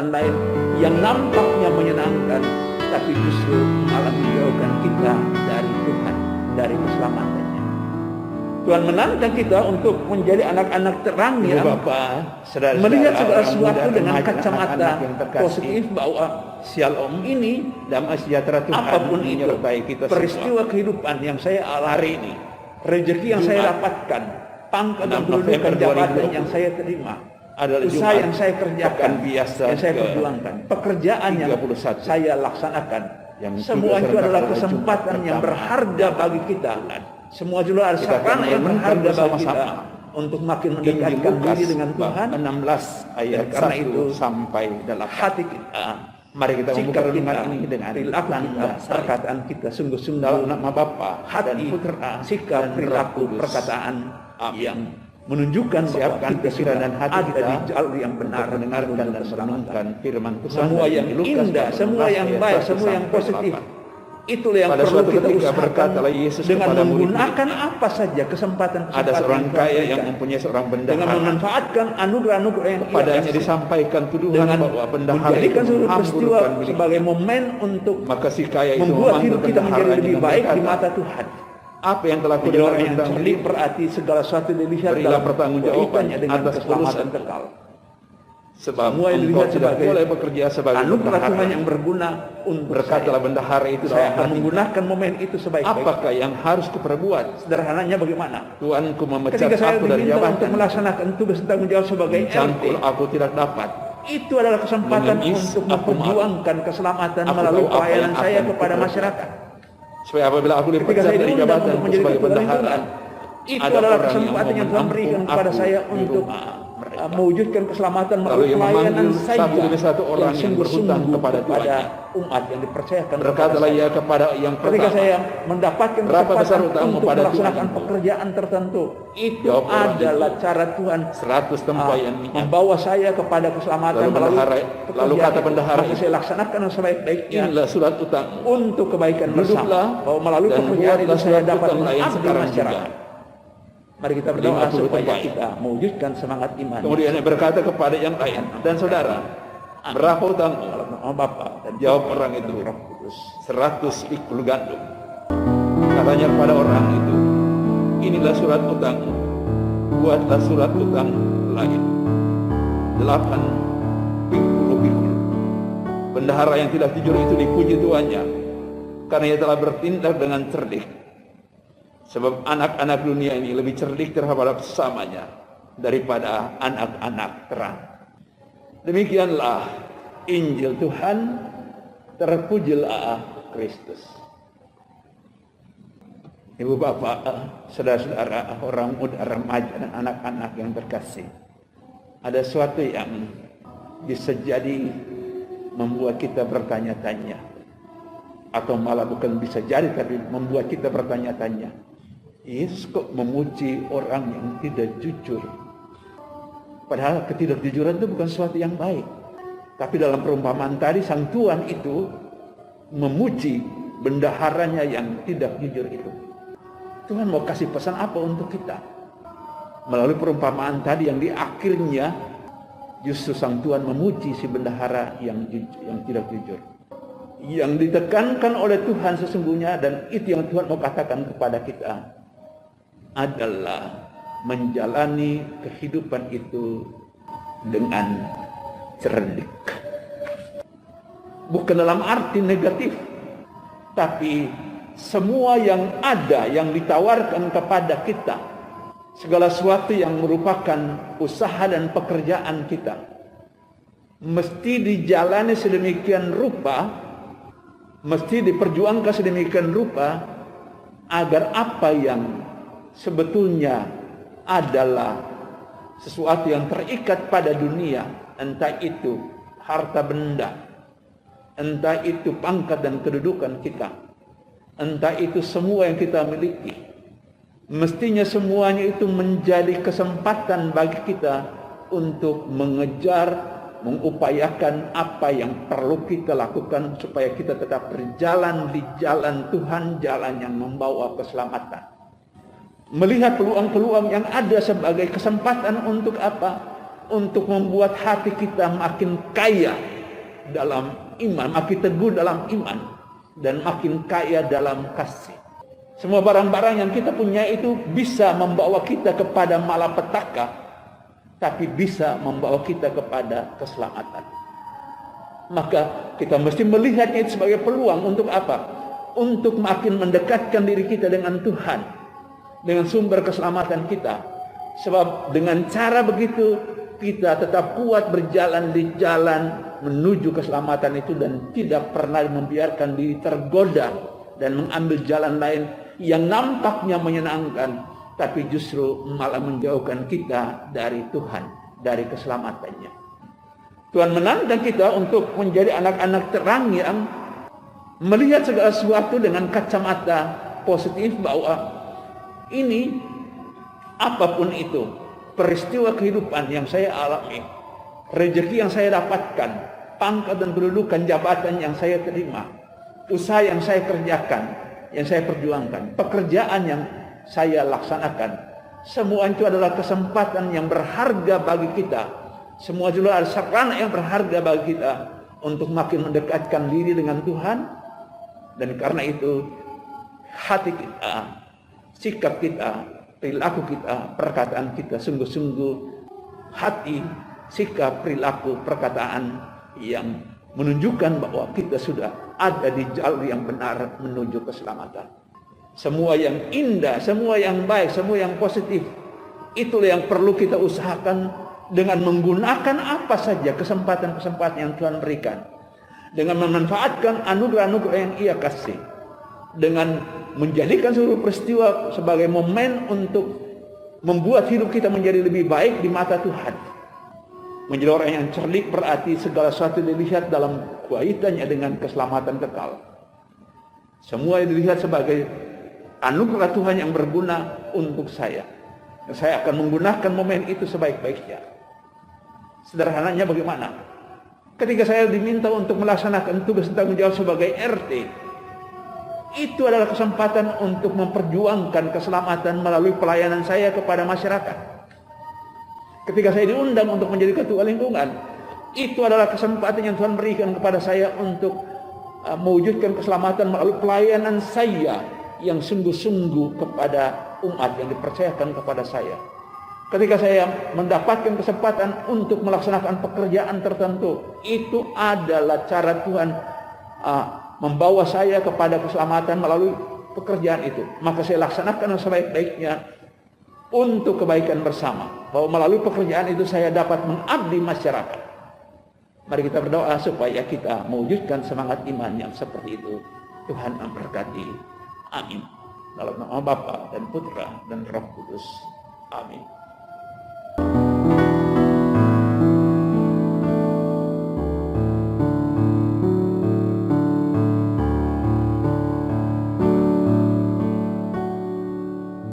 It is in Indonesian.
keadaan lain yang nampaknya menyenangkan, tapi justru malah menjauhkan kita dari Tuhan, dari keselamatannya. Tuhan menantang kita untuk menjadi anak-anak terang yang melihat segala sesuatu dengan kacamata positif, bahwa Shalom ini damai sejahtera Tuhan apapun itu, menyertai kita peristiwa kehidupan yang saya alami ini, rezeki yang saya dapatkan, pangkat dan kedudukan jabatan yang saya terima, adalah usaha yang saya kerjakan, biasa yang saya perjuangkan, pekerjaan yang saya laksanakan, yang semua itu adalah kesempatan yang berharga bagi kita. Semua juga ada sarana yang berharga bagi kita untuk makin mendekatkan diri dengan Tuhan. 16 ayat karena 1 itu sampai 8. hati kita, Mari kita membuka renungan ini dengan perilaku kita, perkataan kita sungguh-sungguh dalam nama Bapa dan hati, Putra, sikap, dan perilaku, Roh Kudus. perkataan Amin. yang menunjukkan bahwa Siapkan kita pikiran dan hati ada kita di jalur yang benar, untuk mendengarkan dan menuju merenungkan firman Tuhan. semua yang indah, semua yang baik, semua yang positif. Itulah yang Pada perlu suatu kita ketika usahakan berkatalah Yesus dengan kepada murid-murid, menggunakan apa saja kesempatan-kesempatan ada seorang yang Tuhan kaya yang berikan. mempunyai seorang Dengan bendahara. memanfaatkan anugerah-anugerah yang Kepadanya kasih, disampaikan tuduhan dengan bahwa bendahara itu menjadikan seluruh peristiwa menghamburkan miliknya. sebagai momen untuk Maka si kaya itu membuat memanggil hidup kita menjadi bendaharanya lebih dan baik di berkata, mata Tuhan. apa yang telah Menjadi kudengar orang yang tentang cerdik, dirimu? berarti segala sesuatu dilihat Berilah dalam pertanggungjawaban kaitannya dengan atas keselamatan urusan. kekal. Sebab Semua yang engkau dilihat tidak sebagai boleh bekerja sebagai anugerah bendahara. Tuhan yang berguna untuk Berkatalah bendahara itu saya dalam akan hati, menggunakan momen itu sebaik-baik. apakah yang harus kuperbuat? Sederhananya bagaimana? Tuanku memecat Ketika saya aku dari diminta untuk jabatan, melaksanakan tugas tanggung jawab sebagai RT, mencangkul aku tidak dapat. itu adalah kesempatan Mengemis untuk aku memperjuangkan keselamatan Aku melalui tahu apa pelayanan yang saya akan kepada kuperbuat. masyarakat. Supaya apabila aku Ketika dipecat saya dari diundang jabatan untuk menjadi sebagai ketua bendahara, lingkungan, itu ada adalah orang kesempatan yang Tuhan menampung berikan kepada aku saya di untuk rumah mereka. mewujudkan keselamatan Lalu melalui ia pelayanan memanggil saya satu demi satu orang yang berhutang kepada kepada umat yang dipercayakan kepada Berkatalah saya. ia kepada yang Ketika pertama, saya mendapatkan berapa besar kesempatan hutangmu untuk pada melaksanakan Tuhan? pekerjaan tertentu, itu Jawab orang adalah itu, cara Tuhan 100 tempayan minyak. membawa saya kepada keselamatan Lalu melalui bendahara- pekerjaan lalu kata itu. bendahara Maka itu, saya laksanakan sebaik-baiknya Inilah surat utang. untuk kebaikan bersama, Duduklah bahwa melalui dan pekerjaan itu buatlah saya surat dapat utang lain mengabdi sekarang masyarakat. juga. Mari kita berdoa 50 supaya tempayan. kita mewujudkan semangat iman. Kemudian dia berkata kepada yang lain, dan saudara, berapa utangmu? Dalam nama Bapa dan Jawab Putra orang dan itu, Roh Kudus. 100 pikul gandum. Katanya kepada orang itu, inilah surat utangmu, buatlah surat utang lain. 8 pikul. Bendahara yang tidak jujur itu dipuji tuannya, karena ia telah bertindak dengan cerdik. Sebab anak-anak dunia ini lebih cerdik terhadap sesamanya daripada anak-anak terang. Demikianlah Injil Tuhan, terpujilah Kristus. Ibu bapak, saudara-saudara, orang muda, remaja dan anak-anak yang terkasih, ada sesuatu yang bisa jadi membuat kita bertanya-tanya, atau malah bukan bisa jadi tapi membuat kita bertanya-tanya. Yesus kok memuji orang yang tidak jujur? Padahal ketidakjujuran itu bukan sesuatu yang baik. Tapi dalam perumpamaan tadi, sang Tuhan itu memuji bendaharanya yang tidak jujur itu. Tuhan mau kasih pesan apa untuk kita? Melalui perumpamaan tadi yang di akhirnya justru sang Tuhan memuji si bendahara yang tidak jujur. Yang ditekankan oleh Tuhan sesungguhnya, dan itu yang Tuhan mau katakan kepada kita, adalah menjalani kehidupan itu dengan cerdik. Bukan dalam arti negatif, tapi semua yang ada yang ditawarkan kepada kita, segala sesuatu yang merupakan usaha dan pekerjaan kita, mesti dijalani sedemikian rupa, mesti diperjuangkan sedemikian rupa, agar apa yang sebetulnya adalah sesuatu yang terikat pada dunia, entah itu harta benda, entah itu pangkat dan kedudukan kita, entah itu semua yang kita miliki, mestinya semuanya itu menjadi kesempatan bagi kita untuk mengejar, mengupayakan apa yang perlu kita lakukan supaya kita tetap berjalan di jalan Tuhan, jalan yang membawa keselamatan. Melihat peluang-peluang yang ada sebagai kesempatan untuk apa? Untuk membuat hati kita makin kaya dalam iman, makin teguh dalam iman, dan makin kaya dalam kasih. Semua barang-barang yang kita punya itu bisa membawa kita kepada malapetaka, tapi bisa membawa kita kepada keselamatan. Maka kita mesti melihatnya itu sebagai peluang untuk apa? Untuk makin mendekatkan diri kita dengan Tuhan, dengan sumber keselamatan kita. Sebab dengan cara begitu kita tetap kuat berjalan di jalan menuju keselamatan itu, dan tidak pernah membiarkan diri tergoda dan mengambil jalan lain yang nampaknya menyenangkan, tapi justru malah menjauhkan kita dari Tuhan, dari keselamatannya. Tuhan menantang kita untuk menjadi anak-anak terang yang melihat segala sesuatu dengan kacamata positif, bahwa ini apapun itu, peristiwa kehidupan yang saya alami, rezeki yang saya dapatkan, pangkat dan kedudukan jabatan yang saya terima, usaha yang saya kerjakan, yang saya perjuangkan, pekerjaan yang saya laksanakan, semua itu adalah kesempatan yang berharga bagi kita. Semua juga adalah sarana yang berharga bagi kita untuk makin mendekatkan diri dengan Tuhan. Dan karena itu hati kita, sikap kita, perilaku kita, perkataan kita sungguh-sungguh hati, sikap, perilaku, perkataan yang menunjukkan bahwa kita sudah ada di jalur yang benar menuju keselamatan. Semua yang indah, semua yang baik, semua yang positif, itulah yang perlu kita usahakan dengan menggunakan apa saja kesempatan-kesempatan yang Tuhan berikan, dengan memanfaatkan anugerah-anugerah yang Ia kasih, dengan menjadikan seluruh peristiwa sebagai momen untuk membuat hidup kita menjadi lebih baik di mata Tuhan. Menjadi orang yang cerdik berarti segala sesuatu dilihat dalam kaitannya dengan keselamatan kekal. Semua yang dilihat sebagai anugerah Tuhan yang berguna untuk saya. Saya akan menggunakan momen itu sebaik-baiknya. Sederhananya bagaimana? Ketika saya diminta untuk melaksanakan tugas tanggung jawab sebagai RT, itu adalah kesempatan untuk memperjuangkan keselamatan melalui pelayanan saya kepada masyarakat. Ketika saya diundang untuk menjadi ketua lingkungan, itu adalah kesempatan yang Tuhan berikan kepada saya untuk mewujudkan keselamatan melalui pelayanan saya yang sungguh-sungguh kepada umat yang dipercayakan kepada saya. Ketika saya mendapatkan kesempatan untuk melaksanakan pekerjaan tertentu, itu adalah cara Tuhan membawa saya kepada keselamatan melalui pekerjaan itu. Maka saya laksanakan sebaik-baiknya untuk kebaikan bersama, bahwa melalui pekerjaan itu saya dapat mengabdi masyarakat. Mari kita berdoa supaya kita mewujudkan semangat iman yang seperti itu. Tuhan memberkati. Amin. Dalam nama Bapa dan Putra dan Roh Kudus. Amin.